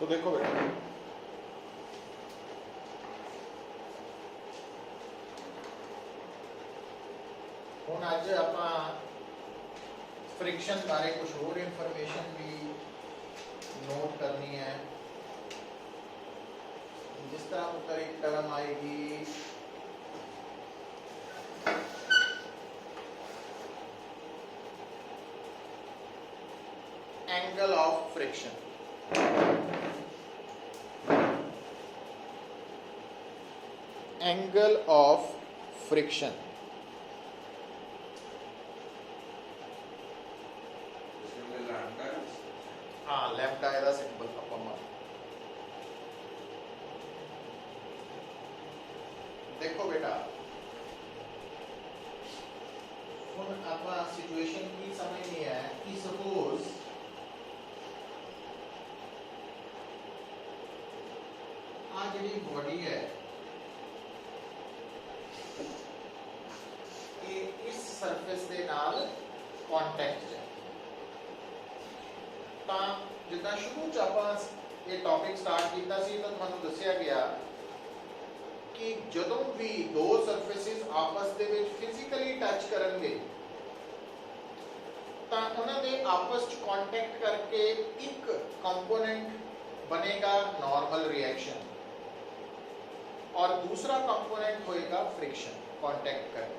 सो देखो बेटा, ਹੁਣ ਅੱਜ ਆਪਾਂ फ्रिक्शन बारे कुछ और इंफॉर्मेशन भी नोट करनी है। जिस तरह ऊपर एक टर्म आएगी angle of friction. Angle of friction हाँ लैम्डा ਇਹਦਾ ਸਿੰਬਲ ਆਪਾਂ ਮੰਨ। देखो बेटा, ਹੁਣ ਆਪਾਂ सिचुएशन की समझनी है कि सपोज आ ਜਿਹੜੀ बॉडी है ਇਹ ਇਸ ਸਰਫੇਸ ਦੇ ਨਾਲ ਕੰਟੈਕਟ ਹੈ। ਤਾਂ ਜਿੱਦਾਂ ਸ਼ੁਰੂ ਚ ਆਪਾਂ ਇਹ ਟੌਪਿਕ ਸਟਾਰਟ ਕੀਤਾ ਸੀ ਤਾਂ ਤੁਹਾਨੂੰ ਦੱਸਿਆ ਗਿਆ ਕਿ ਜਦੋਂ ਵੀ ਦੋ ਸਰਫੇਸਿਸ ਆਪਸ ਦੇ ਵਿੱਚ ਫਿਜ਼ੀਕਲੀ ਟੱਚ ਕਰਨਗੇ ਤਾਂ ਉਹਨਾਂ ਦੇ ਆਪਸ ਚ ਕੰਟੈਕਟ ਕਰਕੇ ਇੱਕ ਕੰਪੋਨੈਂਟ बनेगा नॉर्मल रिएक्शन और दूसरा कंपोनेंट होएगा फ्रिक्शन कांटेक्ट करके।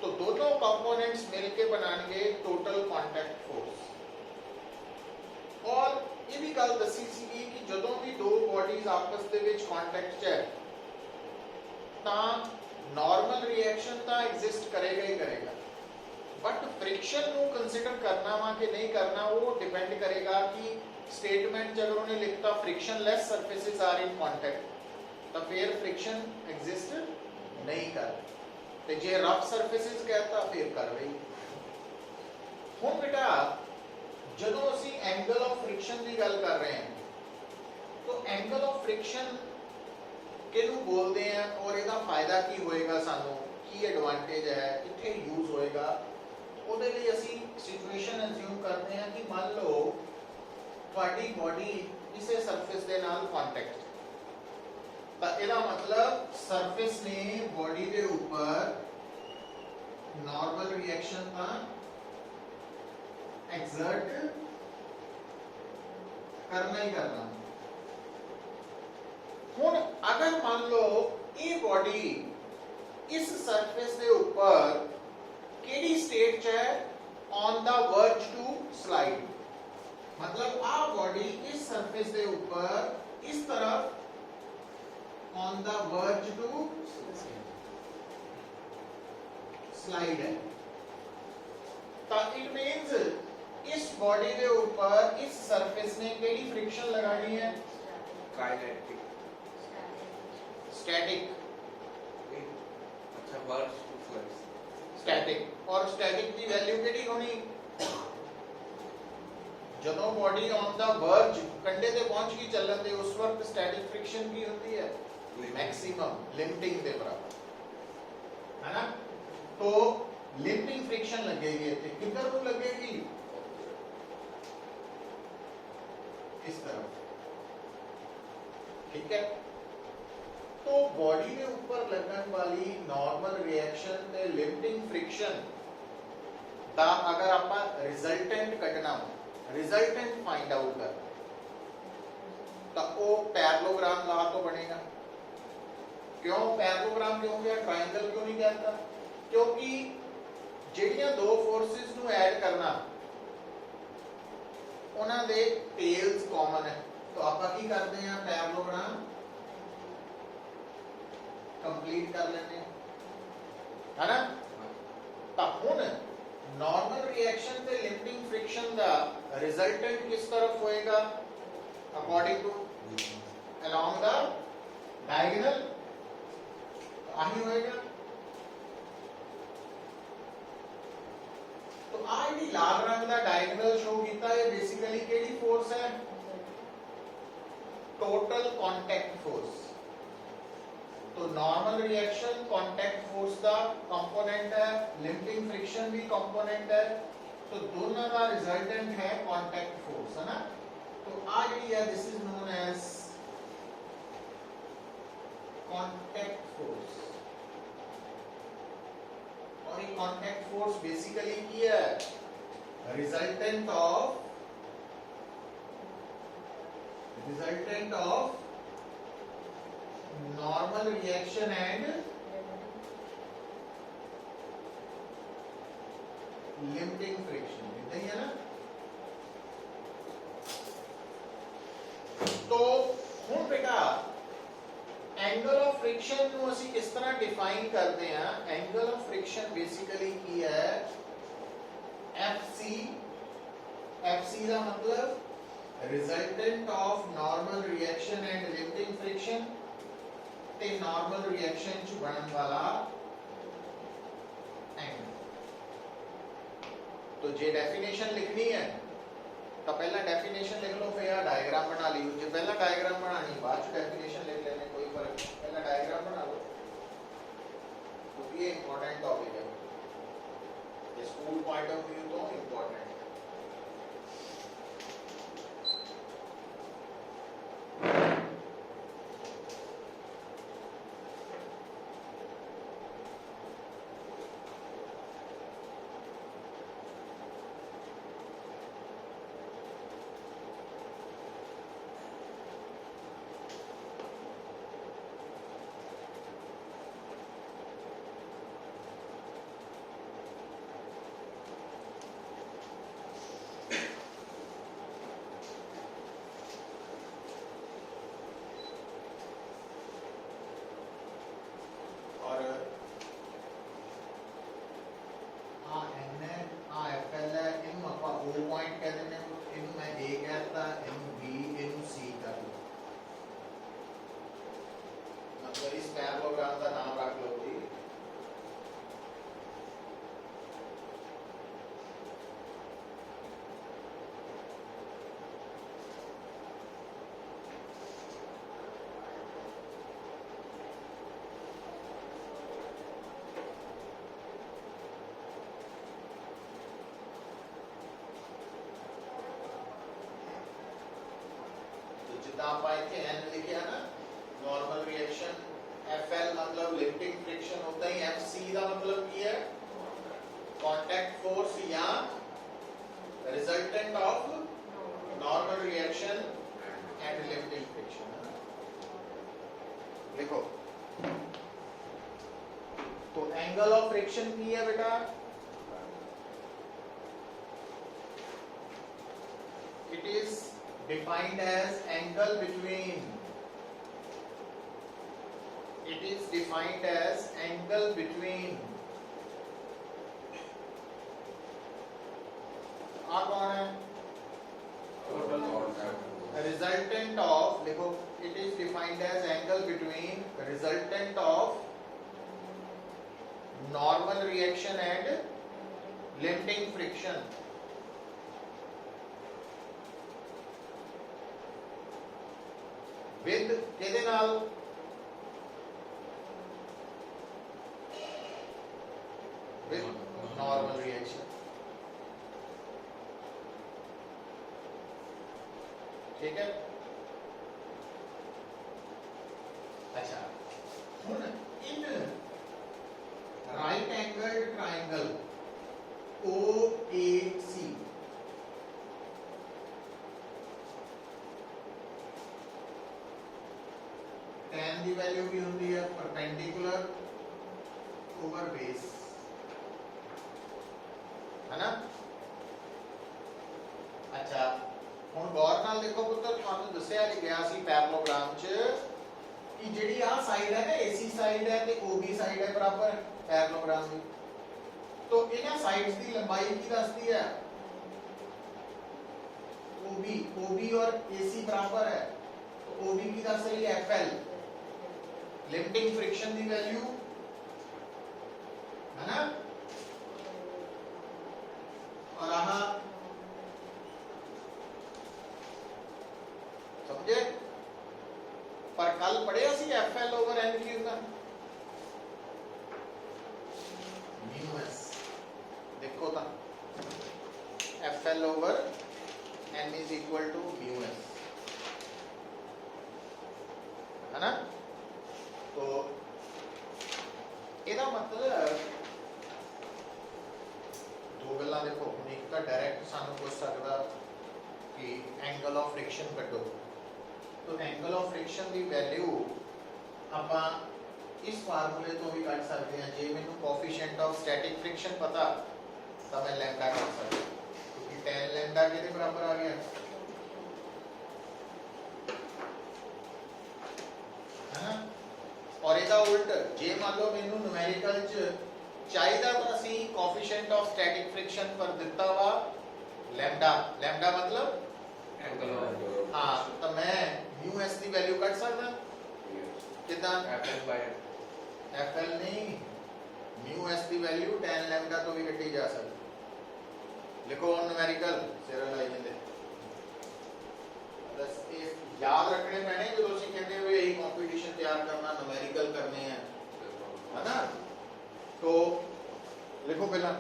तो दोनों कंपोनेंट्स मिलके बनाएंगे टोटल कांटेक्ट फोर्स। और ये भी गल दसी सी कि जदों भी दो बॉडीज आपस दे विच कांटेक्ट च है तां नॉर्मल रिएक्शन तां एग्जिस्ट करेगा ही करेगा, बट फ्रिक्शन नू कंसीडर करना वा कि नहीं करना वो डिपेंड करेगा कि स्टेटमेंट अगर उन्हें लिखता frictionless surfaces are in contact तो फिर फ्रिक्शन एग्जिस्ट नहीं कर, ते जे रफ सर्फेसिस कहता फिर कर रही। हुण बेटा जदों असी एंगल ऑफ फ्रिक्शन की गल कर रहे हैं तो एंगल ऑफ फ्रिक्शन किनू बोलते हैं और इसका फायदा की होएगा, सानू की एडवांटेज है, कित्थे यूज होएगा। ਉਹਦੇ ਲਈ ਅਸੀਂ ਸਿਚੁਏਸ਼ਨ ਅਸਿਊਮ ਕਰਦੇ ਹਾਂ ਕਿ ਮੰਨ ਲਓ ਤੁਹਾਡੀ ਬੋਡੀ ਕਿਸੇ ਸਰਫੇਸ ਦੇ ਨਾਲ ਕੰਟੈਕਟ, ਤਾਂ ਇਹਦਾ ਮਤਲਬ ਸਰਫੇਸ ਨੇ ਬੋਡੀ ਦੇ ਉੱਪਰ ਨਾਰਮਲ ਰਿਐਕਸ਼ਨ ਤਾਂ ਐਗਜ਼ਰਟ करना ही करना। ਹੁਣ अगर मान लो ये बॉडी इस सरफेस के ऊपर केड़ी स्टेट च है, on the verge to slide, मतलब आ बॉडी इस सरफेस के ऊपर इस तरफ on the verge to slide है, तो इट मींस इस बॉडी के ऊपर इस सरफेस ने केड़ी फ्रिक्शन लगानी है, काइनेटिक स्टैटिक। अच्छा वर्ज टू फ्लक्स स्टैटिक, और स्टैटिक की वैल्यू केड़ी होनी, जदों बॉडी ऑन द वर्ज कंडे ते पहुंच गई चलन दे उस वक्त स्टैटिक फ्रिक्शन की होती है मैक्सिमम लिमिटिंग के बराबर, है ना। तो लिमिटिंग फ्रिक्शन लगेगी इत्थे, किधर को लगेगी, इस तरफ, ठीक है। तो बॉडी के ऊपर लगन वाली नॉर्मल रिएक्शन ते लिमिटिंग फ्रिक्शन दा अगर आपां रिजल्टेंट कढना हो, रिजल्टेंट फाइंड आउट करना, तो वो पैरेललोग्राम लॉ तो बनेगा। क्यों पैरेललोग्राम क्यों गया, ट्रायंगल क्यों नहीं कहता, क्योंकि ਜਿਹੜੀਆਂ दो फोर्सेस ਨੂੰ ऐड करना ਉਹਨਾਂ ਦੇ टेल्स कॉमन है, तो ਆਪਾਂ ਕੀ ਕਰਦੇ ਹਾਂ ਪੈरेललोग्राम कंप्लीट कर लेते हैं, है ना। तो हुण नॉर्मल रिएक्शन ते लिमिटिंग फ्रिक्शन का रिजल्टेंट किस तरफ होएगा, according to along the diagonal आही होएगा। तो आ जी लाल रंग का डायगोनल शो किया, ये बेसिकली केड़ी फोर्स है, टोटल कांटेक्ट फोर्स। तो नॉर्मल रिएक्शन कांटेक्ट फोर्स का कंपोनेंट है, लिमिटिंग फ्रिक्शन भी कंपोनेंट है, तो दोनों का रिजल्टेंट है कांटेक्ट फोर्स, है ना। तो आ जी है this is known as contact force और ये कॉन्टैक्ट फोर्स बेसिकली की है resultant of normal reaction and limiting friction इतना ही है ना। तो ਹੁਣ बेटा एंगल ऑफ फ्रिक्शन ਨੂੰ ਅਸੀਂ ਕਿਸ ਤਰ੍ਹਾਂ ਡਿਫਾਈਨ ਕਰਦੇ ਹਾਂ। एंगल ऑफ फ्रिक्शन बेसिकली ਕੀ ਹੈ FC ਦਾ मतलब resultant of normal reaction and limiting friction ते नॉर्मल रिएक्शन च बनने वाला एंगल। तो जे डेफिनेशन लिखनी है तो पहला डेफिनेशन लिख लो, फिर यार डायग्राम बना लियो। जो पहला डायग्राम बनानी बाद च डेफिनेशन लिख लेने, कोई फर्क नहीं। पहला डायग्राम बना लो क्योंकि ये इंपॉर्टेंट टॉपिक है, ये स्कूल पॉइंट ऑफ व्यू तो इंपॉर्टेंट है। ਆਪਾਂ ਇੱਥੇ n ਲਿਖਿਆ ਨਾ नॉर्मल रिएक्शन FL मतलब लिमिटिंग फ्रिक्शन होता ही, FC का मतलब ਕੀ है कांटेक्ट फोर्स या resultant of normal reaction and limiting friction. लिखो तो एंगल ऑफ फ्रिक्शन की है बेटा it is defined as angle between कौन है रिजल्टेंट ऑफ, देखो it is defined as angle between resultant of normal reaction and limiting friction with ਕਿਹਦੇ ਨਾਲ with normal reaction। ठीक है। अच्छा ਹੁਣ in right angled triangle OAC tan की वैल्यू भी होती है परपेंडिकुलर ओवर बेस, है ना। अच्छा ਹੁਣ गौर नाल देखो पुत्र, ਤੁਹਾਨੂੰ ਦੱਸਿਆ ਗਿਆ ਸੀ पैरेललोग्राम च कि ਜਿਹੜੀ आ साइड है ना AC साइड है ते OB साइड है बराबर पैरेललोग्राम ਦੀ। तो ਇਹਨਾਂ साइड्स ਦੀ लंबाई की दसदी है OB और AC बराबर है, तो OB की दस रही है FL, लिमिटिंग फ्रिक्शन की वैल्यू है ना। और आहा समझे, पर कल पढ़िया सी FL ओवर N क्यूब का म्यू एस। देखो ता FL over n is equal to mu s, है ना। तो ਇਹਦਾ मतलब दो गल्लां देखो, हुण एक तो डायरैक्ट सानू पुछ सकदा कि एंगल ऑफ फ्रिक्शन कड्डो, तो एंगल ऑफ फ्रिक्शन की वैल्यू आपां इस फार्मूले तो भी कट सकते हैं। जे मैनू कोफिशिएंट ऑफ स्टैटिक फ्रिक्शन पता तो मैं लैम्डा कट सकता, क्योंकि tan लैम्डा किहदे बराबर आ गया, है ना। और ਇਹਦਾ उल्ट जे मान लो मैनू न्यूमेरिकल च चाहिदा तो ਅਸੀਂ कोफिशिएंट ऑफ स्टैटिक फ्रिक्शन पर दिता वा लैम्डा, लैम्डा मतलब एंगल ऑफ हाँ, तो मैं म्यू एस की वैल्यू कट सकदा किदां, FL नहीं, म्यू एस की वैल्यू tan लैम्डा तो भी कटी जा सकती। लिखो न्यूमेरिकल सिर लाई जंदे, बस ये याद रखने पैने जो तुसीं कहंदे हो यही कंपटीशन तैयार करना, न्यूमेरिकल करने हैं, है ना। तो लिखो पहला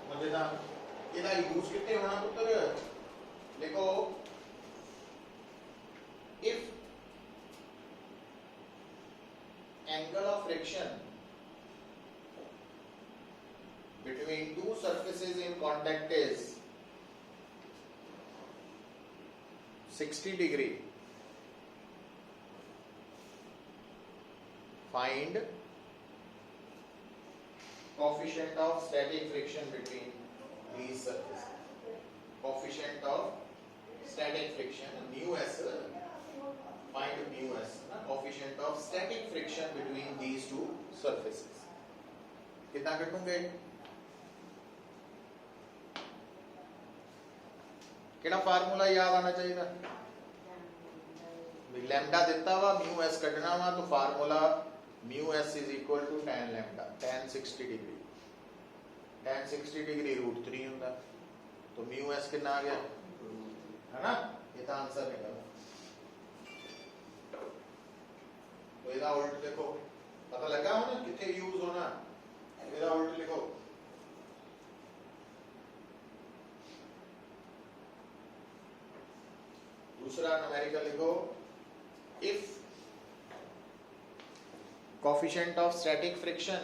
मुझे ना ਇਹਦਾ यूज कितने होना पुत्र, लिखो if angle of friction between two surfaces in contact is 60 degree, find coefficient of static friction between these surfaces. Coefficient of static friction mu s, find mu s, coefficient of static friction between these two surfaces. कितना कटूंगे, केड़ा formula याद आना चाहिए, lambda दिता वा mu S कटना वा, तो formula mu s is equal to tan lambda, tan 60 degree, tan 60 degree √3 होता, तो म्यू एस कितना आ गया, है ना। ये तो आंसर निकला। तो ਇਹਦਾ उल्ट देखो, पता लगा हो ना कितने यूज होना, ਇਹਦਾ उल्ट लिखो, दूसरा न्यूमेरिकल लिखो, if coefficient of static friction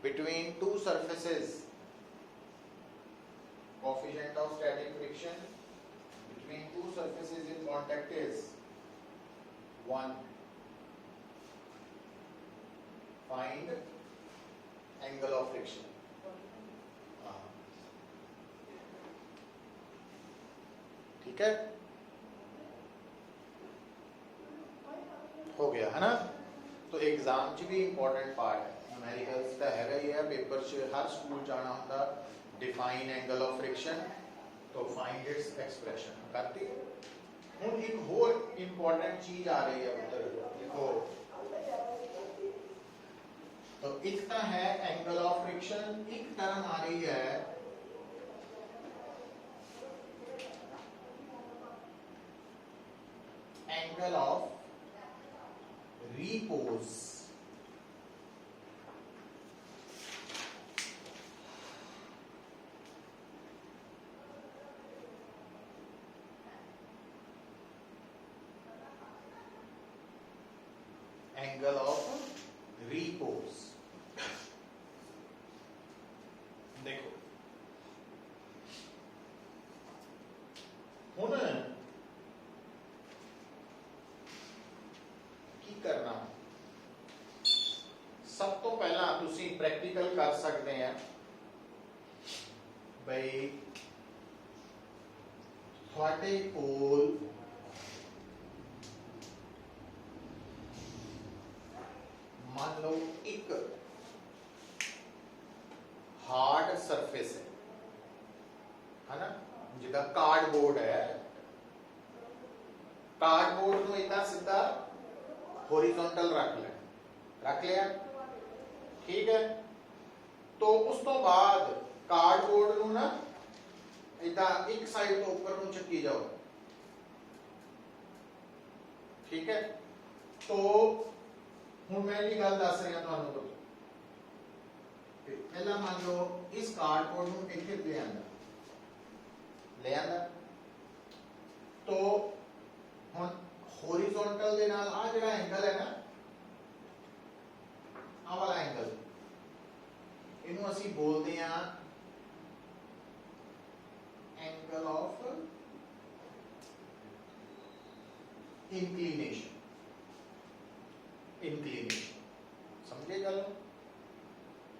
between two surfaces, coefficient of static friction between two surfaces in contact is 1, find angle of friction। ठीक है, हो गया है ना। तो एग्जाम च भी इंपॉर्टेंट पार्ट है, न्यूमेरिकल्स का हैगा ही है, पेपर च हर स्कूल जाना होता, डिफाइन एंगल ऑफ फ्रिक्शन, तो फाइंड इट्स एक्सप्रेशन करती। हुण एक होर इंपॉर्टेंट चीज आ रही है उधर, देखो, तो एक तो है एंगल ऑफ फ्रिक्शन, एक टर्म आ रही है angle of repose. Angle of repose देखो, हुण की करना, सब तो पहला तुसी प्रैक्टिकल कर सकते हैं भाई, थोड़े कोल मान लो एक हार्ड सरफेस है ना, जिदा कार्डबोर्ड है, कार्डबोर्ड को इतना सीधा हॉरिजॉन्टल रख लिया, ठीक है। तो उस तो बाद कार्डबोर्ड नू ना इदा एक साइड तो ऊपर नू चक्की जाओ, ठीक है। तो हुण मैं ये गल दस रहा तुहानू, तो पहला मान लो इस कार्डबोर्ड नू इत्थे ले आंदा, ले आंदा। तो हुण हॉरिजॉन्टल दे नाल आ जिहड़ा एंगल है ना, आ वाला एंगल, इनू असीं बोलदे आ एंगल ऑफ इंक्लिनेशन। समझे गल?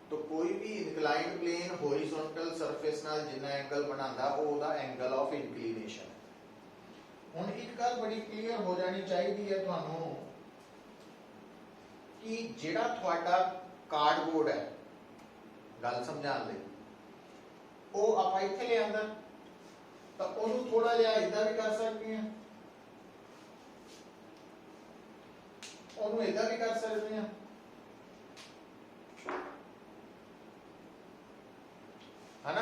तो कोई भी इंक्लाइंड प्लेन हॉरिजॉन्टल सरफेस नाल जिन्ना एंगल बनांदा वो ओदा एंगल ऑफ इंक्लिनेशन है। हुण एक गल बड़ी क्लीयर हो जानी चाहिए है तुहानू कि जिहड़ा तुहाडा कार्डबोर्ड है, गल समझाण लई, वो आपां इत्थे ले आंदा तो ओनू थोड़ा जिहा इदां भी कर सकते हैं, ओनू इदां भी कर सकते हैं, है ना?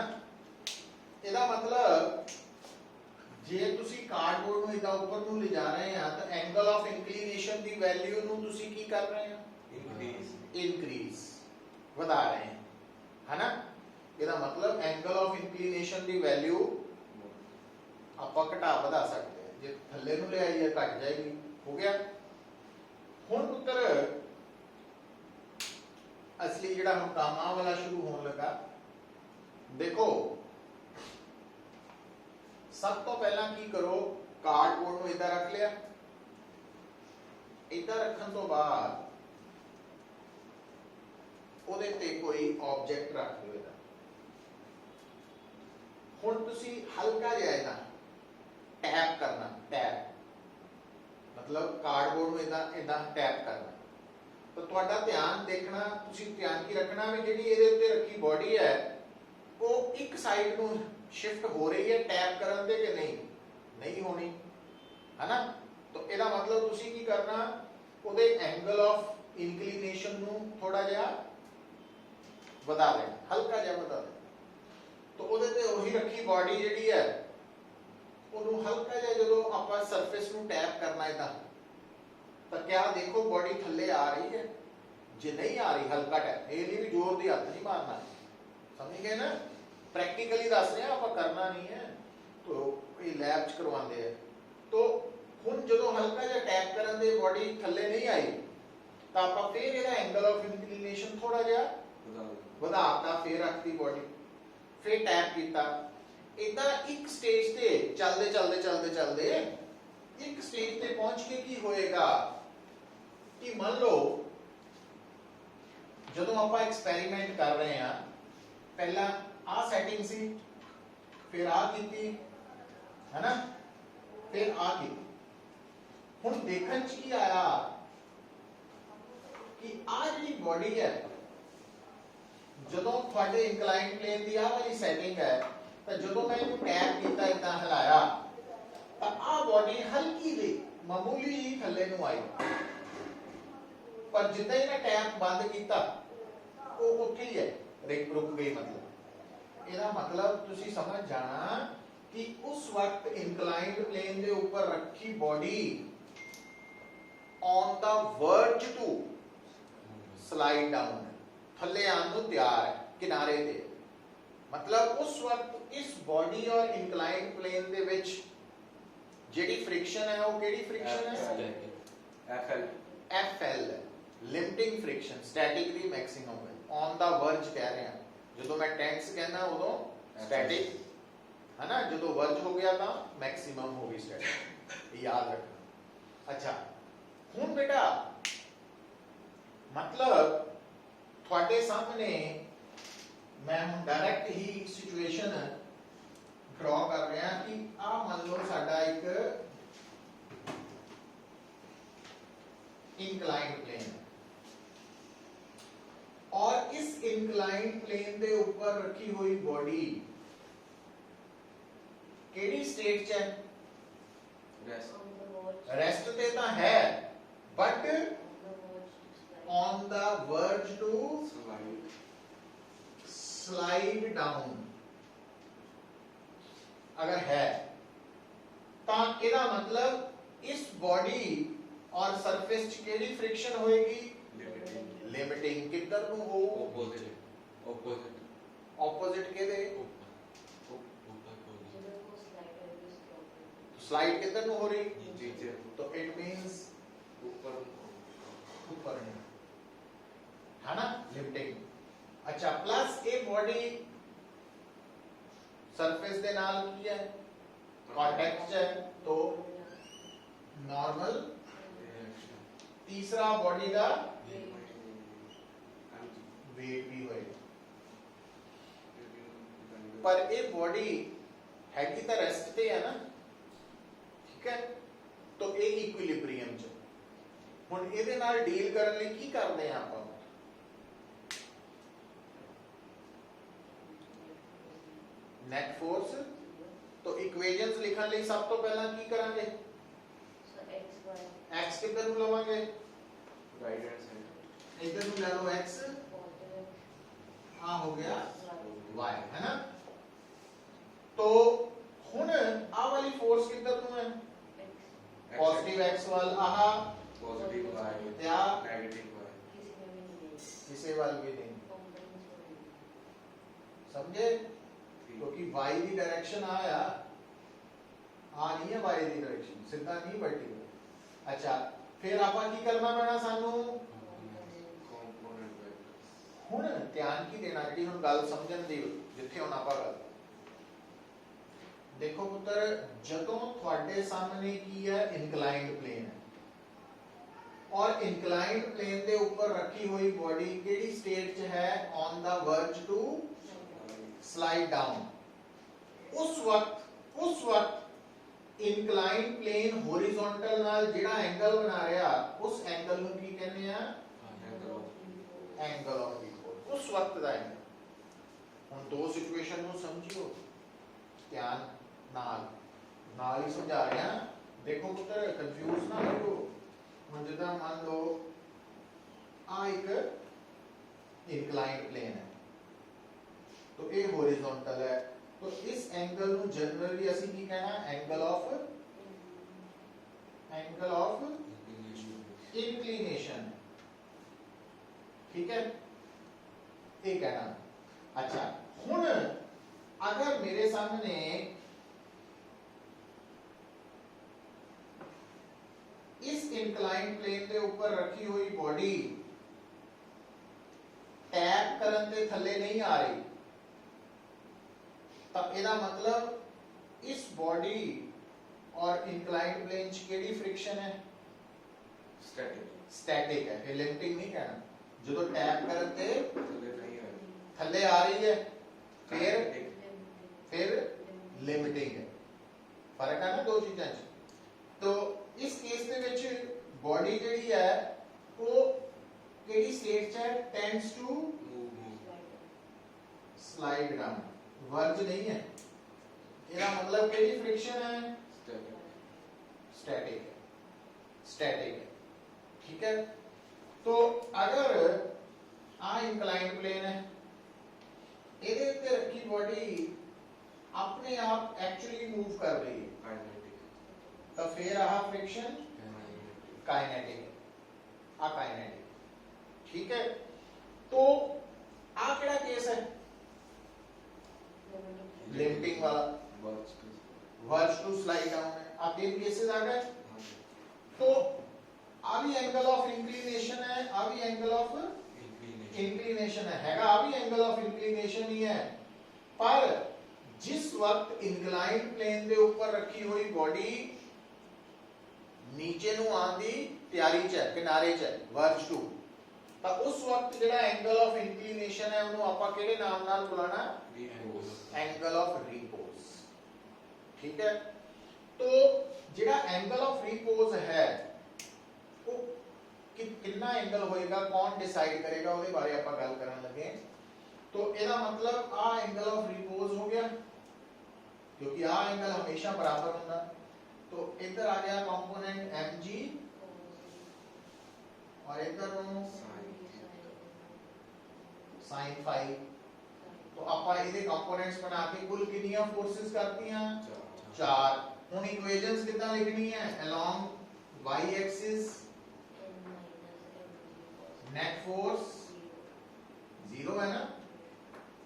ਇਹਦਾ मतलब ਜੇ ਤੁਸੀਂ ਕਾਰਡਬੋਰਡ ਨੂੰ ਇਦਾਂ ਉੱਪਰ ਨੂੰ ਲਿਜਾ ਰਹੇ ਆ ਤਾਂ ਐਂਗਲ ਆਫ ਇੰਕਲੀਨੇਸ਼ਨ ਦੀ ਵੈਲਿਊ ਨੂੰ ਤੁਸੀਂ ਕੀ ਕਰ ਰਹੇ ਆ? ਇਨਕਰੀਜ਼ ਵਧਾ ਰਹੇ ਆ, ਹੈ ਨਾ? ਇਹਦਾ मतलब ਐਂਗਲ ਆਫ ਇੰਕਲੀਨੇਸ਼ਨ ਦੀ ਵੈਲਿਊ ਆਪਾਂ ਘਟਾ ਵਧਾ ਸਕਦੇ ਆ। ਜੇ ਥੱਲੇ ਨੂੰ ਲੈ ਆਈਏ ਘਟ ਜਾਏਗੀ। ਹੋ ਗਿਆ? ਹੁਣ ਪੁੱਤਰ ਅਸਲੀ ਜਿਹੜਾ ਹੁਣ ਕੰਮ ਆ ਵਾਲਾ ਸ਼ੁਰੂ ਹੋਣ ਲੱਗਾ। देखो सब तो पहला की करो, कार्डबोर्ड ਨੂੰ इधर रख लिया, इधर रखने तो बाद ਉਹਦੇ ਤੇ ਕੋਈ ऑब्जेक्ट रख लो। ਇਹਦਾ ਹੁਣ ਤੁਸੀਂ ਹਲਕਾ ਜਿਹਾ ਇਹਦਾ ਟੈਪ ਕਰਨਾ, ਟੈਪ मतलब कार्डबोर्ड ਨੂੰ ਇਦਾਂ ਟੈਪ ਕਰਨਾ। ਤਾਂ ਤੁਹਾਡਾ ਧਿਆਨ ਦੇਖਣਾ, ਤੁਸੀਂ ਧਿਆਨ ਕੀ ਰੱਖਣਾ ਵੀ ਜਿਹੜੀ ਇਹਦੇ ਉੱਤੇ ਰੱਖੀ ਬੋਡੀ ਹੈ वो एक साइड ਨੂੰ शिफ्ट हो रही है टैप करन दे कि नहीं होनी, है ना? तो ਇਹਦਾ मतलब ਤੁਸੀਂ ਕੀ ਕਰਨਾ, ਉਹਦੇ एंगल ऑफ इंक्लिनेशन ਨੂੰ ਥੋੜਾ ਜਿਹਾ ਵਧਾ ਦੇਣਾ, ਹਲਕਾ ਜਿਹਾ ਵਧਾ ਦੇਣਾ। तो ਉਹਦੇ ਤੇ ਉਹੀ ਰੱਖੀ ਬਾਡੀ ਜਿਹੜੀ ਹੈ ਉਹਨੂੰ ਹਲਕਾ ਜਿਹਾ ਜਦੋਂ ਆਪਾਂ ਸਰਫੇਸ ਨੂੰ ਟੈਪ ਕਰਨਾ ਇਹਦਾ, ਤਾਂ ਕਿਆ ਦੇਖੋ ਬਾਡੀ ਥੱਲੇ ਆ ਰਹੀ ਹੈ। ਜੇ ਨਹੀਂ ਆ ਰਹੀ ਹਲਕਾ ਟੈਪ, ਇਹ ਨਹੀਂ ਵੀ ਜ਼ੋਰ ਦੀ ਹੱਥ ਨਹੀਂ ਮਾਰਨਾ, समझ गए ना? प्रैक्टिकली दस रहे आप करना नहीं है, तो ये लैब च करवाते हैं। तो हुण जदों हल्का जिहा टैप करन दे बॉडी थल्ले नहीं आई तो आप फिर ਇਹਦਾ एंगल ऑफ इंक्लिनेशन थोड़ा जिहा ਵਧਾਤਾ, फिर रखती बॉडी, फिर टैप किया। इदां एक स्टेज ते चलते एक स्टेज ते पहुंच के की होएगा कि मान लो जदों आप एक्सपेरिमेंट कर रहे हैं, पहला आ सेटिंग सी, फिर आ कीती, है ना, फिर आ की। हुण देखण च की आया कि आ जिहड़ी बॉडी है जदों तुहाडे इंक्लाइन प्लेन दी आ वाली सेटिंग है, तो जदों मैं इहनूं टैप कीता इदां हिलाया तो आ बॉडी हल्की जी मामूली जी थल्ले नूं आई, पर जिद्दां ही मैं टैप बंद कीता वो उत्थे ही है रुक गई। मतलब ਇਹਦਾ मतलब ਤੁਸੀਂ ਸਮਝ ਜਾਣਾ कि उस वक्त इंक्लाइंड प्लेन ਦੇ ਉੱਪਰ ਰੱਖੀ body on the verge to slide down, थल्ले आने ਨੂੰ ਤਿਆਰ ਹੈ ਕਿਨਾਰੇ ਤੇ। मतलब उस वक्त इस बॉडी और इंक्लाइंड प्लेन ਦੇ ਵਿੱਚ ਜਿਹੜੀ फ्रिक्शन है वो ਕਿਹੜੀ फ्रिक्शन है? FL, लिमिटिंग फ्रिक्शन, स्टैटिक ਦੀ मैक्सिमम है। ऑन द वर्ज कह रहे हैं, जो मैं टेंस कहना उदों स्टैटिक, है ना, जो वर्ज हो गया था मैक्सिमम हो गई स्टैटिक, याद रखना। अच्छा हुण बेटा मतलब थोड़े सामने मैं हुण डायरेक्ट ही सिचुएशन ड्रॉ कर रहा कि आ मान लो साडा एक इंक्लाइंड प्लेन है और इस इंक्लाइंड प्लेन के ऊपर रखी हुई बॉडी केड़ी स्टेट च है? रेस्ट ते तां है, but on the verge to slide down अगर है तां ਇਹਦਾ मतलब इस बॉडी और सरफेस च केड़ी फ्रिक्शन होएगी? लिमिटिंग। किधर ਨੂੰ ਹੋ? ऑपोजिट के दे स्लाइड किधर ਨੂੰ ਹੋ ਰਹੀ नीचे तो इट मींस ऊपर ऊपर नहीं है ना लिफ्टिंग अच्छा प्लस ये बॉडी सरफेस ਦੇ ਨਾਲ ਕੀ ਹੈ कांटेक्ट है तो नॉर्मल तीसरा बॉडी का वेट भी होएगा पर ये बॉडी हैगी ਤਾਂ रेस्ट ਤੇ है ना ठीक है तो ये इक्विलिब्रियम ਚ ਹੁਣ ਇਹਦੇ ਨਾਲ ਡੀਲ ਕਰਨ ਲਈ ਕੀ ਕਰਦੇ ਆ ਆਪਾਂ नेट फोर्स तो इक्वेशंस लिखਣ ਲਈ ਸਭ ਤੋਂ ਪਹਿਲਾਂ ਕੀ ਕਰਾਂਗੇ x ਕਿੱਧਰ ਨੂੰ ਲਵਾਂਗੇ राइट हैंड साइड इधर ਨੂੰ ਲੈ ਲਓ x ਆ ਹੋ ਗਿਆ y है ना तो ਹੁਣ ਆ ਵਾਲੀ ਫੋਰਸ ਕਿੱਧਰ ਨੂੰ ਹੈ पॉजिटिव x ਵੱਲ ਆਹ पॉजिटिव वाई ਤੇ ਆ नेगेटिव वाई ਕਿਸੇ ਵੱਲ ਵੀ ਨਹੀਂ ਸਮਝੇ क्योंकि y ਦੀ डायरेक्शन आया आ नहीं है y ਦੀ डायरेक्शन सीधा नहीं वर्टिकल अच्छा फिर ਆਪਾਂ ਕੀ ਕਰਨਾ ਪੈਣਾ ਸਾਨੂੰ कंपोनेंट वेक्टर्स ਹੁਣ ਧਿਆਨ ਕੀ ਦੇਣਾ ਜਿਹੜੀ ਹੁਣ ਗੱਲ ਸਮਝਣ ਦੀ ਜਿੱਥੇ ਹੁਣ ਆਪਾਂ ਗੱਲ ਦੇਖੋ ਪੁੱਤਰ ਜਦੋਂ ਤੁਹਾਡੇ ਸਾਹਮਣੇ ਕੀ ਹੈ ਇਨਕਲਾਈਨਡ ਪਲੇਨ ਹੈ और इंक्लाइंड प्लेन ਦੇ ਉੱਪਰ ਰੱਖੀ ਹੋਈ ਬੋਡੀ ਕਿਹੜੀ ਸਟੇਟ 'ਚ ਹੈ on the verge to slide down उस वक्त इंक्लाइंड प्लेन हॉरिजॉन्टल नाल जेड़ा एंगल बना रहा उस एंगल ਨੂੰ ਕੀ ਕਹਿੰਦੇ ਆ एंगल ऑफ रिपोर्ट उस वक्त ਦਾ एंगल ਹੁਣ ਦੋ ਸਿਚੁਏਸ਼ਨ ਨੂੰ ਸਮਝਿਓ ਧਿਆਨ ਨਾਲ ਹੀ ਸਮਝਾ ਰਿਹਾ ਦੇਖੋ ਪੁੱਤਰ ਕੰਫਿਊਜ਼ ਨਾ ਹੋਵੋ ਹੁਣ ਜਿੱਦਾਂ ਮੰਨ ਲਓ ਆ ਇੱਕ इंक्लाइंड प्लेन है तो ये हॉरिजॉन्टल है तो इस एंगल ਨੂੰ जनरली ਅਸੀਂ ਕੀ ਕਹਿਣਾ एंगल ऑफ इंक्लिनेशन ठीक है ये कहना अच्छा ਹੁਣ अगर मेरे सामने इस इंक्लाइंड प्लेन के ऊपर रखी हुई बॉडी टैप करन ते थल्ले नहीं आ रही तब ਇਹਦਾ मतलब इस बॉडी और इंक्लाइंड प्लेन च केड़ी फ्रिक्शन है स्टैटिक है फिर लिमिटिंग नहीं कहना जो टैप करन ते थल्ले आ रही है फिर लिमिटिंग है फर्क है ना दो चीजां च तो इस केस दे विच बॉडी जेड़ी है वो केड़ी स्टेट च है tends to slide down verge नहीं है ਇਹਦਾ मतलब केड़ी फ्रिक्शन है स्टैटिक है ठीक है तो अगर आ इंक्लाइंड प्लेन है ਇਹਦੇ ਉੱਤੇ ਰੱਖੀ बॉडी अपने आप एक्चुअली मूव कर रही है तो फिर आ फ्रिक्शन काइनेटिक है आ काइनेटिक ठीक है तो आ केड़ा केस है लिमिटिंग वाला वर्ज टू स्लाइड डाउन है आप तीन केसेस आ गए तो आ भी एंगल ऑफ इंक्लिनेशन है आ भी एंगल ऑफ इंक्लिनेशन है आ भी एंगल ऑफ इंक्लिनेशन ही है पर जिस वक्त इंक्लाइंड प्लेन के ऊपर रखी हुई बॉडी नीचे नु आने दी तैयारी च है किनारे च है वर्ज टू तो उस वक्त जेड़ा एंगल ऑफ इंक्लिनेशन है उन्होंने आपां किहड़े नाम नाल बुलाना एंगल ऑफ रिपोज ठीक है तो जेड़ा एंगल ऑफ रिपोज है वो कितना एंगल होएगा कौन डिसाइड करेगा उसके बारे आपां गल करन लगे तो ਇਹਦਾ मतलब आ एंगल ऑफ रिपोज हो गया क्योंकि आ एंगल हमेशा बराबर होता तो इधर आ गया कंपोनेंट mg और इधर sin phi तो ਆਪਾਂ ਇਹਦੇ ਕੰਪੋਨੈਂਟਸ ਬਣਾ ਕੇ ਕੁੱਲ ਕਿੰਨੀਆਂ ਫੋਰਸਸ ਕਰਤੀਆਂ 4 ਹੁਣ ਇਕੁਏਸ਼ਨਸ ਕਿੱਦਾਂ ਲਿਖਣੀ ਹੈ along y axis net force 0 है ना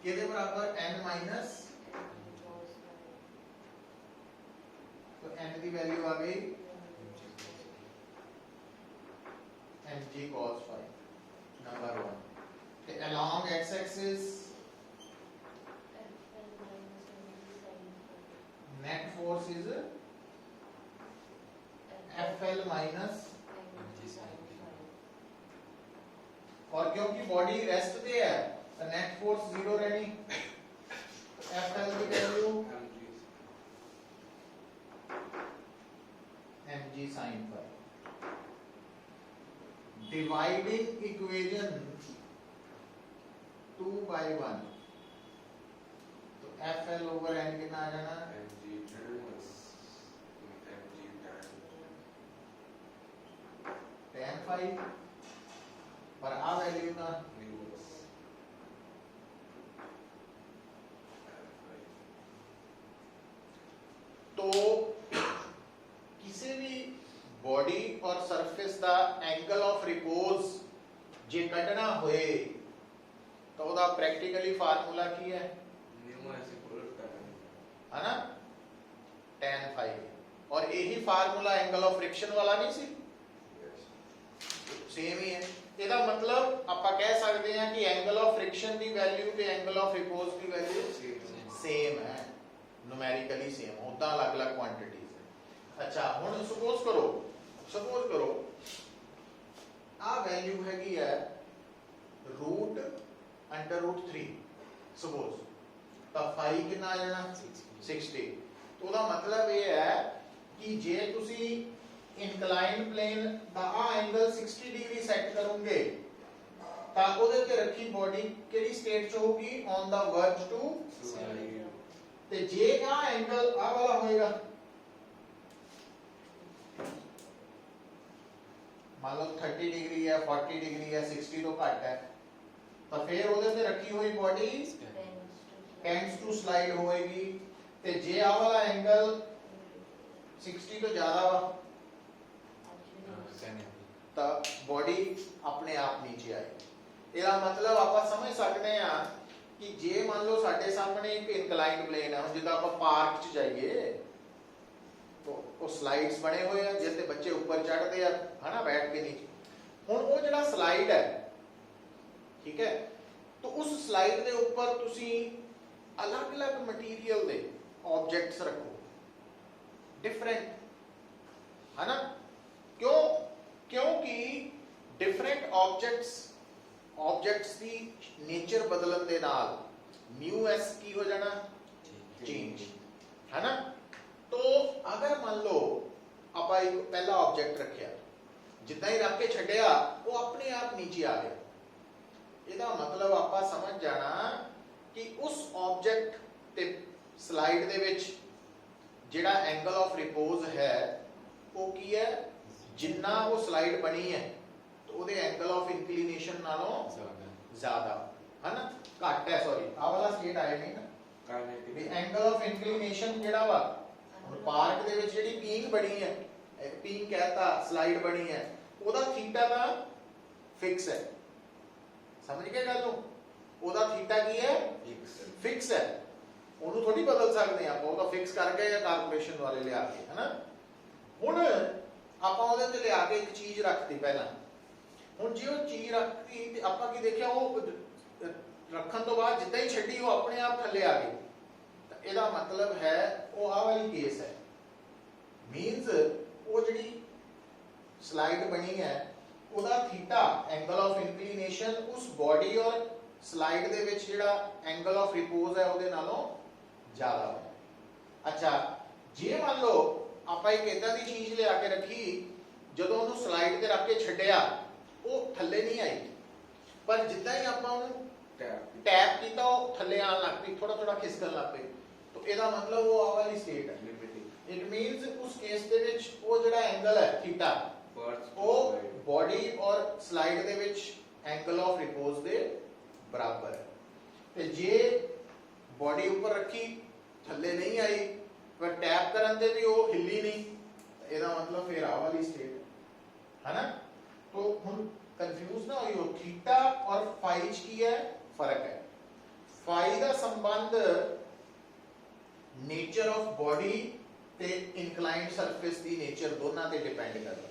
किधर बराबर n माइनस तो n की वैल्यू आ गई mg cos phi नंबर 1 ते along x axis net force is FL minus और क्योंकि बॉडी रेस्ट पे है तो नेट फोर्स जीरो रहनी FL की value mg sin phi dividing equation 2 by 1 तो FL over n कितना आ जाना tan phi पर आ वैल्यू ना तो किसी भी बॉडी और सरफेस ਦਾ एंगल ऑफ रिपोज जे ਕੱਢਣਾ ਹੋਏ ਤਾਂ ਉਹਦਾ ਪ੍ਰੈਕਟੀਕਲੀ ਫਾਰਮੂਲਾ ਕੀ ਹੈ है ना tan phi और यही फार्मूला एंगल ऑफ फ्रिक्शन वाला नहीं सी सेम ही है ਇਹਦਾ ਮਤਲਬ ਆਪਾਂ ਕਹਿ ਸਕਦੇ ਹਾਂ ਕਿ angle of friction the value ਤੇ angle of repose the value same है न्यूमेरिकली सेम होता अलग-अलग क्वांटिटीज है अच्छा ਹੁਣ सपोज करो आ वैल्यू हैगी है रूट अंडर रूट 3 सपोज ਤਾਂ phi ਕਿੰਨਾ ਆ ਜਾਣਾ 60 तो ਉਹਦਾ ਮਤਲਬ ਇਹ ਹੈ ਕਿ ਜੇ ਤੁਸੀਂ ਇਨਕਲਾਈਨ ਪਲੇਨ ਦਾ ਆ ਐਂਗਲ 60 ਡਿਗਰੀ ਸੈੱਟ ਕਰੋਗੇ ਤਾਂ ਉਹਦੇ ਤੇ ਰੱਖੀ ਬੋਡੀ ਕਿਹੜੀ ਸਟੇਟ ਚ ਹੋਊਗੀ ਔਨ ਦਾ ਵਰਜ ਟੂ ਤੇ ਜੇ ਆ ਐਂਗਲ ਆ ਵਾਲਾ ਹੋਏਗਾ मान लो 30 डिग्री है 40 डिग्री है 60 तो घट है तो फिर ਉਹਦੇ ਤੇ ਰੱਖੀ ਹੋਈ ਬੋਡੀ टेंड्स टू स्लाइड होएगी ਤੇ ਜੇ ਆ ਵਾਲਾ ਐਂਗਲ 60 ਤੋਂ ਜ਼ਿਆਦਾ ਵਾ ਤਾਂ ਬੋਡੀ ਆਪਣੇ ਆਪ ਨੀਚੇ ਆਏ ਇਹਦਾ ਮਤਲਬ ਆਪਾਂ ਸਮਝ ਸਕਦੇ ਆ ਕਿ ਜੇ ਮੰਨ ਲਓ ਸਾਡੇ ਸਾਹਮਣੇ ਇੱਕ ਇਨਕਲਾਈਨਡ ਪਲੇਨ ਹੈ ਹੁਣ ਜਿੱਦਾਂ ਆਪਾਂ ਪਾਰਕ 'ਚ ਜਾਈਏ तो वो स्लाइड्स बने हुए हैं जिससे बच्चे ऊपर चढ़ते हैं है ना बैठ के नीचे हुन वो जिहड़ा स्लाइड है ठीक है तो उस स्लाइड दे ऊपर तुसी अलग-अलग मटेरियल दे ऑब्जेक्ट्स रखो डिफरेंट है ना क्योंकि डिफरेंट ऑब्जेक्ट्स दी नेचर बदलन दे नाल म्यू एस की हो जाना चेंज है ना तो अगर मान लो ਆਪਾਂ ਇੱਕ ਪਹਿਲਾ ਆਬਜੈਕਟ ਰੱਖਿਆ ਜਿੱਦਾਂ ਹੀ ਰੱਖ ਕੇ ਛੱਡਿਆ ਉਹ ਆਪਣੇ ਆਪ ਨੀਚੇ ਆ ਗਿਆ ਇਹਦਾ ਮਤਲਬ ਆਪਾਂ ਸਮਝ ਜਾਣਾ ਕਿ ਉਸ ਆਬਜੈਕਟ ਤੇ ਸਲਾਈਡ ਦੇ ਵਿੱਚ ਜਿਹੜਾ ਐਂਗਲ ਆਫ ਰਿਪੋਜ਼ ਹੈ ਉਹ ਕੀ ਹੈ ਜਿੰਨਾ ਉਹ ਸਲਾਈਡ ਬਣੀ ਹੈ ਤਾਂ ਉਹਦੇ ਐਂਗਲ ਆਫ ਇਨਕਲੀਨੇਸ਼ਨ ਨਾਲੋਂ ਜ਼ਿਆਦਾ ਹੈ ਨਾ ਘੱਟ ਹੈ ਸੌਰੀ ਆ ਵਾਲਾ ਸਟੇਟ ਆਇਆ ਨਹੀਂ ਨਾ ਵੀ ਐਂਗਲ ਆਫ ਇਨਕਲੀਨੇਸ਼ਨ ਕਿਹੜਾ ਵਾ ਪਾਰਕ ਦੇ ਵਿੱਚ ਜਿਹੜੀ ਪੀਂਗ ਬਣੀ ਹੈ ਇੱਕ ਪੀਂਗ ਕਹਤਾ ਸਲਾਈਡ ਬਣੀ ਹੈ ਉਹਦਾ ਥੀਟਾ ਦਾ ਫਿਕਸ ਹੈ ਸਮਝ ਗਏ ਗੱਲ ਨੂੰ ਉਹਦਾ ਥੀਟਾ ਕੀ ਹੈ ਫਿਕਸ ਹੈ ਉਹਨੂੰ ਥੋੜੀ ਬਦਲ ਸਕਦੇ ਆਪਾਂ ਉਹਦਾ ਫਿਕਸ ਕਰਕੇ ਜਾਂ ਕਾਲਕੂਲੇਸ਼ਨ ਵਾਲੇ ਲਿਆ ਕੇ ਹੈਨਾ ਹੁਣ ਆਪਾਂ ਉਹਦੇ ਤੇ ਲਿਆ ਕੇ ਇੱਕ ਚੀਜ਼ ਰੱਖਤੀ ਪਹਿਲਾਂ ਹੁਣ ਜੇ ਉਹ ਚੀਜ਼ ਰੱਖਤੀ ਤੇ ਆਪਾਂ ਕੀ ਦੇਖਿਆ ਉਹ ਰੱਖਣ ਤੋਂ ਬਾਅਦ ਜਿੱਦਾਂ ਹੀ ਛੱਡੀ ਉਹ ਆਪਣੇ ਆਪ ਥੱਲੇ ਆ ਗਈ ਇਹਦਾ ਮਤਲਬ ਹੈ ਉਹ ਆ ਵਾਲੀ ਕੇਸ ਹੈ ਮੀਨਸ ਉਹ ਜਿਹੜੀ ਸਲਾਈਡ ਬਣੀ ਹੈ ਉਹਦਾ ਥੀਟਾ ਐਂਗਲ ਆਫ ਇਨਕਲੀਨੇਸ਼ਨ ਉਸ ਬੋਡੀ ਔਰ ਸਲਾਈਡ ਦੇ ਵਿੱਚ ਜਿਹੜਾ ਐਂਗਲ ਆਫ ਰਿਪੋਜ਼ ਹੈ ਉਹਦੇ ਨਾਲੋਂ ਜ਼ਿਆਦਾ ਹੈ ਅੱਛਾ ਜੇ ਮੰਨ ਲਓ ਆਪਾਂ ਇੱਕ ਇਦਾਂ ਦੀ ਚੀਜ਼ ਲਿਆ ਕੇ ਰੱਖੀ ਜਦੋਂ ਉਹਨੂੰ ਸਲਾਈਡ ਤੇ ਰੱਖ ਕੇ ਛੱਡਿਆ ਉਹ ਥੱਲੇ ਨਹੀਂ ਆਈ ਪਰ ਜਿੱਦਾਂ ਹੀ ਆਪਾਂ ਉਹਨੂੰ ਟੈਪ ਕੀਤਾ ਉਹ ਥੱਲੇ ਆਉਣ ਲੱਗ ਪਈ ਥੋੜਾ ਥੋੜਾ ਖਿਸਕਣ ਲੱਗ ਪਈ तो ਇਹਦਾ ਮਤਲਬ ਉਹ ਆ ਵਾਲੀ ਸਟੇਟ ਹੈ ਇਟ ਮੀਨਸ ਉਸ ਕੇਸ ਦੇ ਵਿੱਚ ਉਹ ਜਿਹੜਾ ਐਂਗਲ ਹੈ ਥੀਟਾ ਉਹ ਬੋਡੀ ਔਰ ਸਲਾਈਡ ਦੇ ਵਿੱਚ ਐਂਗਲ ਆਫ ਰਿਪੋਜ਼ ਦੇ ਬਰਾਬਰ ਹੈ ਤੇ ਜੇ ਬੋਡੀ ਉੱਪਰ ਰੱਖੀ ਥੱਲੇ ਨਹੀਂ ਆਈ ਪਰ ਟੈਪ ਕਰਨ ਤੇ ਵੀ ਉਹ ਹਿੱਲੀ ਨਹੀਂ ਇਹਦਾ ਮਤਲਬ ਫਿਰ ਆ ਵਾਲੀ ਸਟੇਟ ਹੈ ਨਾ तो ਹੁਣ ਕੰਫਿਊਜ਼ ਨਾ ਹੋਈਓ ਥੀਟਾ ਔਰ ਫਾਈ ਚ ਕੀ ਹੈ ਫਰਕ ਹੈ ਫਾਈ ਦਾ ਸੰਬੰਧ नेचर ऑफ बॉडी ਤੇ ਇਨਕਲਾਈਨਡ ਸਰਫੇਸ ਦੀ ਨੇਚਰ ਦੋਨਾਂ ਤੇ ਡਿਪੈਂਡ ਕਰਦਾ।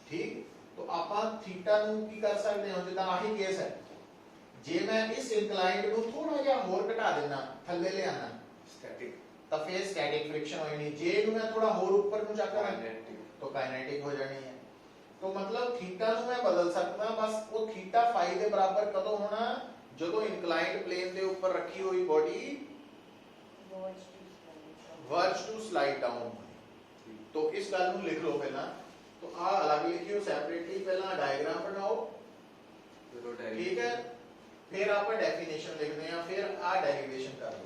ਠੀਕ, तो ਆਪਾਂ ਥੀਟਾ ਨੂੰ ਕੀ ਕਰ ਸਕਦੇ ਹਾਂ, ਜਿੱਦਾਂ ਆਹੀ ਕੇਸ ਹੈ, ਜੇ ਮੈਂ ਇਸ ਇਨਕਲਾਈਨਡ ਨੂੰ ਥੋੜਾ ਜਿਹਾ ਹੋਰ ਘਟਾ ਦੇਣਾ, ਥੱਲੇ ਲਿਆਣਾ, static ਤਾਂ ਫਿਰ ਸਟੈਟਿਕ ਫ੍ਰਿਕਸ਼ਨ ਹੋਣੀ। ਜੇ ਇਹਨੂੰ ਮੈਂ ਥੋੜਾ ਹੋਰ ਉੱਪਰ ਨੂੰ ਚੱਕਣਾ kinetic तो काइनेटिक हो जानी है। तो मतलब थीटा ਨੂੰ मैं बदल सकता, बस वो थीटा फाई ਦੇ ਬਰਾਬਰ ਕਦੋਂ ਹੋਣਾ, ਜਦੋਂ ਇਨਕਲਾइंड प्लेन ਦੇ ਉੱਪਰ ਰੱਖੀ ਹੋਈ body verge to slide down. तो इस ਗੱਲ ਨੂੰ ਲਿਖ ਲਓ ਪਹਿਲਾਂ, तो आ अलग लिखियो सेपरेटली, ਪਹਿਲਾਂ डायग्राम बनाओ, ठीक है, फिर आप डेफिनेशन लिखते हैं, फिर आ डेरिवेशन कर लो।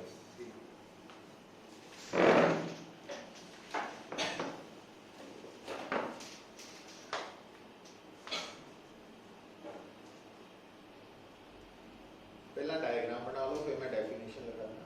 पहला डायग्राम बना लो, फिर मैं डेफिनेशन लगाना।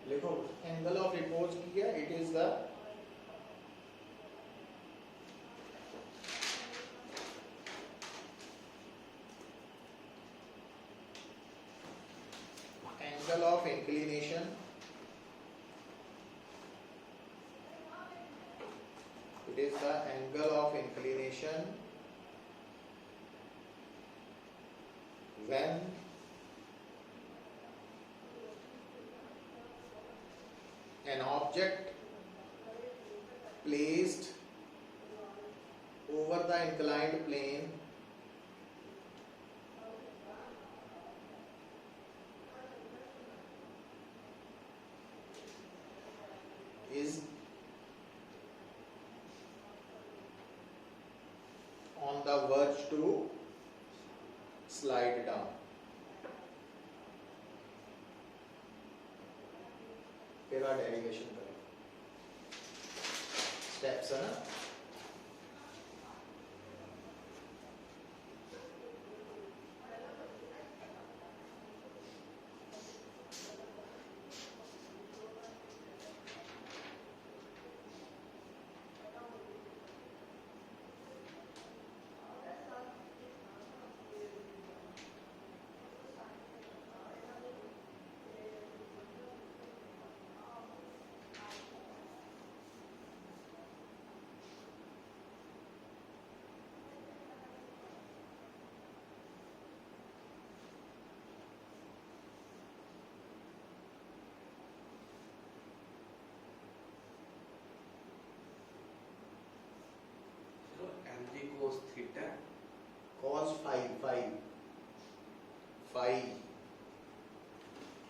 लिखो एंगल ऑफ रिपोज की है, it is the angle of inclination, it is the angle of inclination when an object placed over the inclined plane is on the verge to slide down। फिर आ derivation करें, steps है ना। mg cos theta cos phi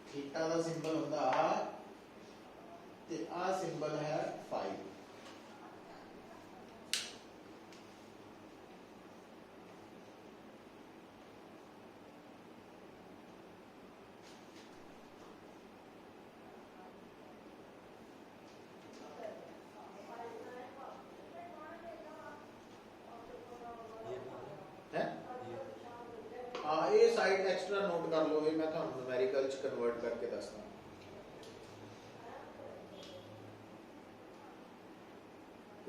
theta ਦਾ symbol ਹੁੰਦਾ ਆ ਤੇ ਆ symbol ਹੈ phi। ये साइड एक्स्ट्रा नोट कर लो, ये मैं ਤੁਹਾਨੂੰ न्यूमेरिकल च कन्वर्ट करके दसदा।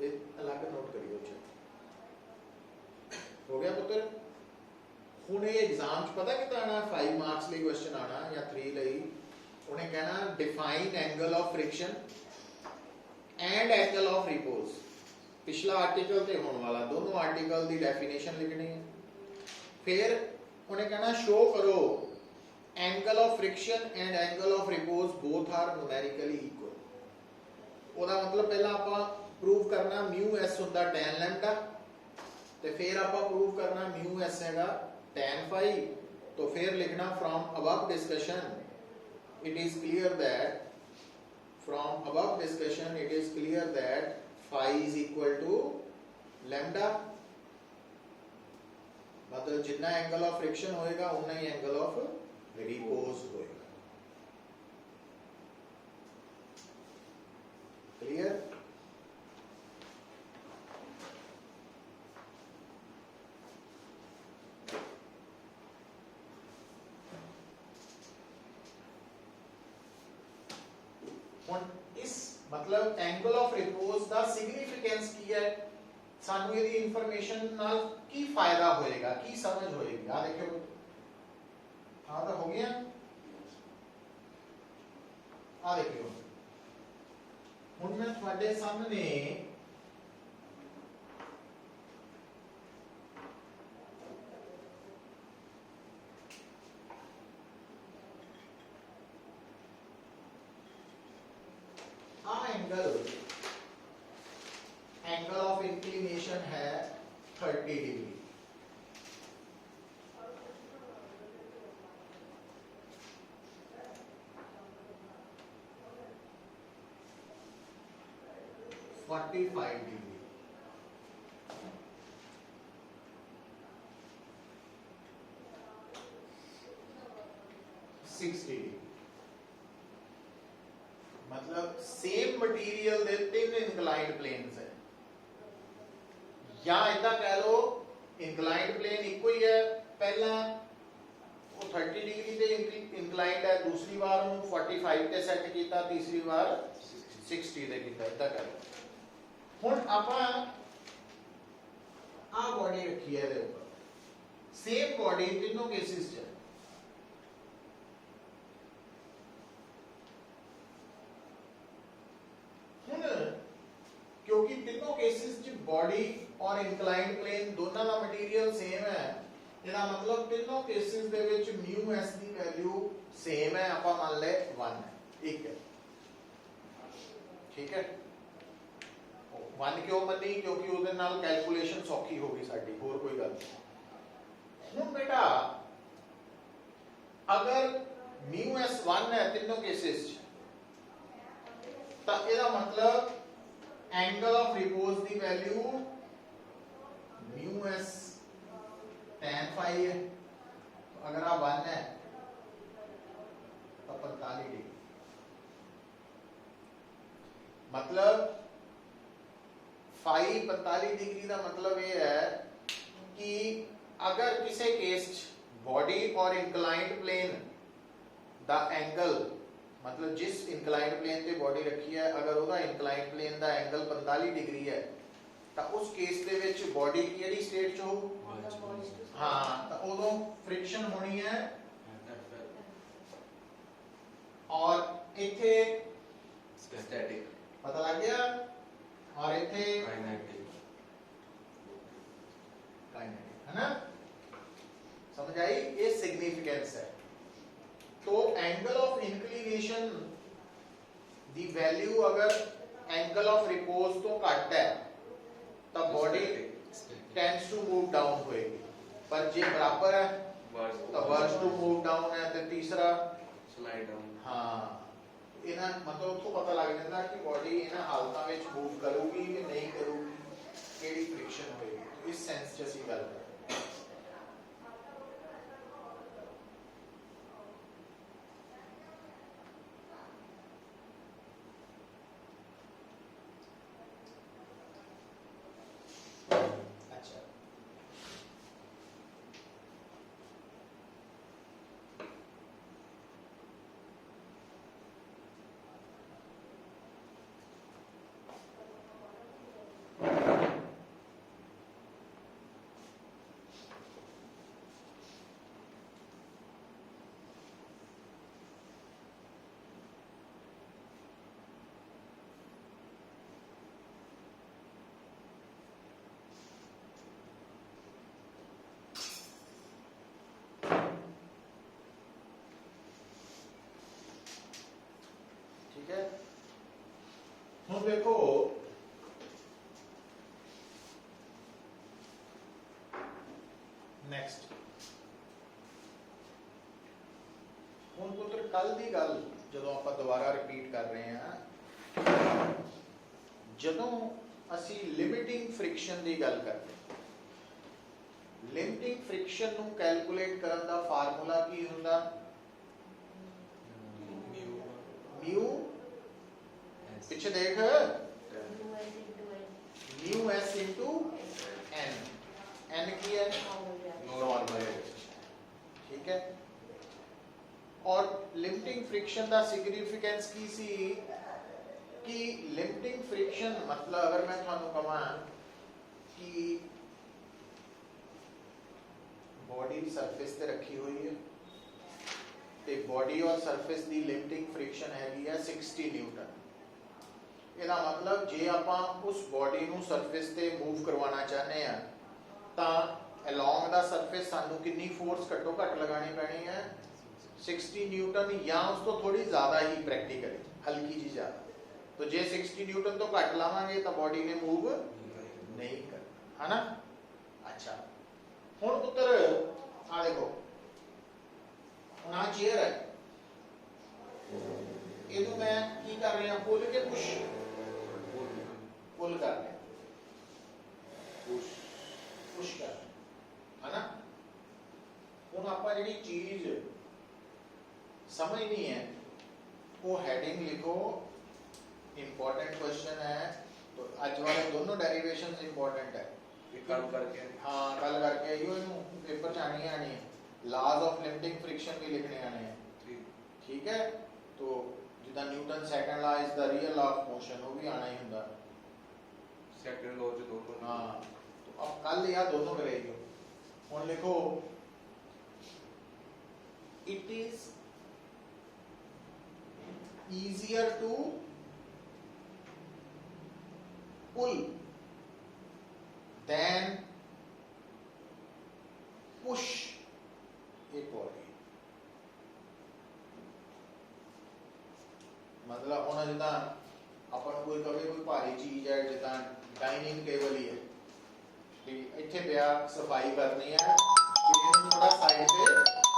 ये अलग नोट करियो च हो गया पुत्र। हुण ये एग्जाम च पता कितना आना, 5 मार्क्स ਲਈ क्वेश्चन आना या 3 ਲਈ, ਉਹਨੇ ਕਹਿਣਾ define angle of friction and angle of repose. पिछला आर्टिकल ते होने वाला, दोनों आर्टिकल दी डेफिनेशन लिखनी है, फिर उन्हें कहना शो करो angle of friction and angle of repose both are numerically equal. ਉਹਦਾ ਮਤਲਬ ਪਹਿਲਾਂ ਆਪਾਂ ਪ੍ਰੂਵ ਕਰਨਾ μ s ਹੁੰਦਾ tan lambda ਤੇ ਫਿਰ ਆਪਾਂ ਪ੍ਰੂਵ ਕਰਨਾ μ s ਹੈਗਾ tan phi। तो फिर लिखना from above discussion it is clear that from above discussion it is clear that phi is equal to lambda। मतलब जितना एंगल ऑफ फ्रिक्शन होएगा उतना ही एंगल ऑफ रिपोज होएगा। क्लियर? इस मतलब एंगल ऑफ रिपोज का सिग्निफिकेंस की है, सानू ये इंफॉर्मेशन नाल की फायदा होएगा, की समझ होएगी। आ देखो हाँ तो हो गया। आ देखो हुण मैं तुहाडे सामने एंगल ऑफ इंक्लिनेशन है 30 डिग्री। Forty 45 degree, 60 degree. मतलब सेम मटेरियल दे तीन इंक्लाइंड प्लेन्स है, या इदा कह लो इंक्लाइंड प्लेन इको ही है। पहला वो 30 डिग्री ते इंक्लाइंड है, दूसरी बार उन्होंने 45 ते सेट किया, तीसरी बार 60 ते किया। इदा कह लो हुण आपां आ बॉडी रखी है, दे ऊपर सेम बॉडी तीनों केसेस च क्योंकि तीनों केसेस च बॉडी और इंक्लाइंड प्लेन दोनों का मटेरियल सेम है, इसका मतलब तीनों cases they which mu S the value same है। आपां मान ले 1 है, ठीक है। ठीक है, 1 क्यों मनी? क्योंकि उसदे नाल कैलकुलेशन सौखी होगी साडी, होर कोई गल नहीं। हुण बेटा अगर म्यू एस 1 है तीनों केसेस च, तो इसका मतलब एंगल ऑफ रिपोज की value mu S tan phi है। तो अगर आप 1 है तो 45 डिग्री। मतलब phi 45 डिग्री का मतलब ये है कि अगर किसी केस बॉडी और इंक्लाइंड प्लेन दा एंगल, मतलब जिस इंक्लाइंड प्लेन ते बॉडी रखी है, अगर उसका इंक्लाइंड प्लेन दा एंगल 45 डिग्री है, तो उस केस दे विच बॉडी किहड़ी स्टेट च हो? हाँ, तो उदों फ्रिक्शन होनी है और इथे स्टैटिक, पता लग गया, और इथे काइनेटिक, है ना? समझ आई? ये सिग्निफिकेंस है। तो एंगल ऑफ इंक्लिनेशन दी वैल्यू अगर एंगल ऑफ रिपोज तो घट है तो body tends to move down होएगी, पर जे बराबर है तो वर्स टू मूव डाउन है, तो तीसरा स्लाइड डाउन। हाँ, इन्हां मतलब तो पता लग जाता कि बॉडी इन्हां हालतां विच मूव करूगी कि नहीं करूगी, केड़ी फ्रिक्शन होएगी। तो इस सेंस च असीं गल कर ਹੁਣ देखो नेक्स्ट ਹੁਣ ਪੁੱਤਰ ਕੱਲ ਦੀ ਗੱਲ ਜਦੋਂ ਆਪਾਂ ਦੁਬਾਰਾ ਰਿਪੀਟ ਕਰ ਰਹੇ ਹਾਂ ਜਦੋਂ ਅਸੀਂ ਲਿਮਿਟਿੰਗ ਫ੍ਰਿਕਸ਼ਨ ਦੀ ਗੱਲ ਕਰਦੇ ਲਿਮਿਟਿੰਗ ਫ੍ਰਿਕਸ਼ਨ ਨੂੰ ਕੈਲਕੂਲੇਟ ਕਰਨ ਦਾ ਫਾਰਮੂਲਾ ਕੀ ਹੁੰਦਾ म्यू पीछे देख mu s into N N की है नॉर्मल ठीक है और लिमिटिंग फ्रिक्शन का सिग्निफिकेंस की सी कि लिमिटिंग फ्रिक्शन मतलब अगर मैं थानू कहां कि बॉडी सरफेस ते रखी हुई है ਤੇ ਬੋਡੀ ਔਰ ਸਰਫੇਸ ਦੀ ਲਿਮਿਟਿੰਗ ਫ੍ਰਿਕਸ਼ਨ ਹੈਗੀ ਹੈ 60 ਨਿਊਟਨ ਇਹਦਾ ਮਤਲਬ ਜੇ ਆਪਾਂ ਉਸ ਬੋਡੀ ਨੂੰ ਸਰਫੇਸ ਤੇ ਮੂਵ ਕਰਵਾਉਣਾ ਚਾਹਨੇ ਆ ਤਾਂ ਅਲੋਂਗ ਦਾ ਸਰਫੇਸ ਸਾਨੂੰ ਕਿੰਨੀ ਫੋਰਸ ਘੱਟੋ ਘੱਟ ਲਗਾਣੀ ਪੈਣੀ ਹੈ 60 ਨਿਊਟਨ ਜਾਂ ਉਸ ਤੋਂ ਥੋੜੀ ਜ਼ਿਆਦਾ ਹੀ ਪ੍ਰੈਕਟੀਕਲੀ ਹਲਕੀ ਜੀ ਜ਼ਿਆਦਾ तो ਜੇ 60 ਨਿਊਟਨ ਤੋਂ ਘੱਟ ਲਾਵਾਂਗੇ ਤਾਂ ਬੋਡੀ ਨੇ ਮੂਵ ਨਹੀਂ ਕਰਨਾ ਹਨਾ ਅੱਛਾ ਹੁਣ ਪੁੱਤਰ ਆ ਦੇਖੋ ना चेयर है ਇਹਨੂੰ ਮੈਂ ਕੀ ਕਰ ਰਿਹਾ ਪੁੱਲ ਕੇ ਪੁਸ਼ ਪੁੱਲ ਕਰ ਰਿਹਾ ਪੁਸ਼ ਕਰ ਹਨਾ ਹੁਣ ਆਪਾਂ ਜਿਹੜੀ ਚੀਜ਼ ਸਮਝਣੀ ਹੈ ਉਹ ਹੈਡਿੰਗ ਲਿਖੋ इंपॉर्टेंट क्वेश्चन है तो आज वाले दोनों डेरिवेशंस इंपॉर्टेंट है कल करके हाँ कल करके इहो पेपर च आनी है लॉज ऑफ लिमिटिंग फ्रिक्शन भी लिखने आने हैं ठीक है तो जिदा Newton second law is the real law of motion वो भी आना ही हुंदा सेकंड लॉ जो दोनों हां तो अब कल यह दोनों करेंगे हुन लिखो it is easier to pull than push a body मतलब होना जिदा अपन कोई कभी कोई भारी चीज है जिदा डाइनिंग टेबल ही है ठीक इत्थे पिया सफाई करनी है कि थोड़ा साइड पे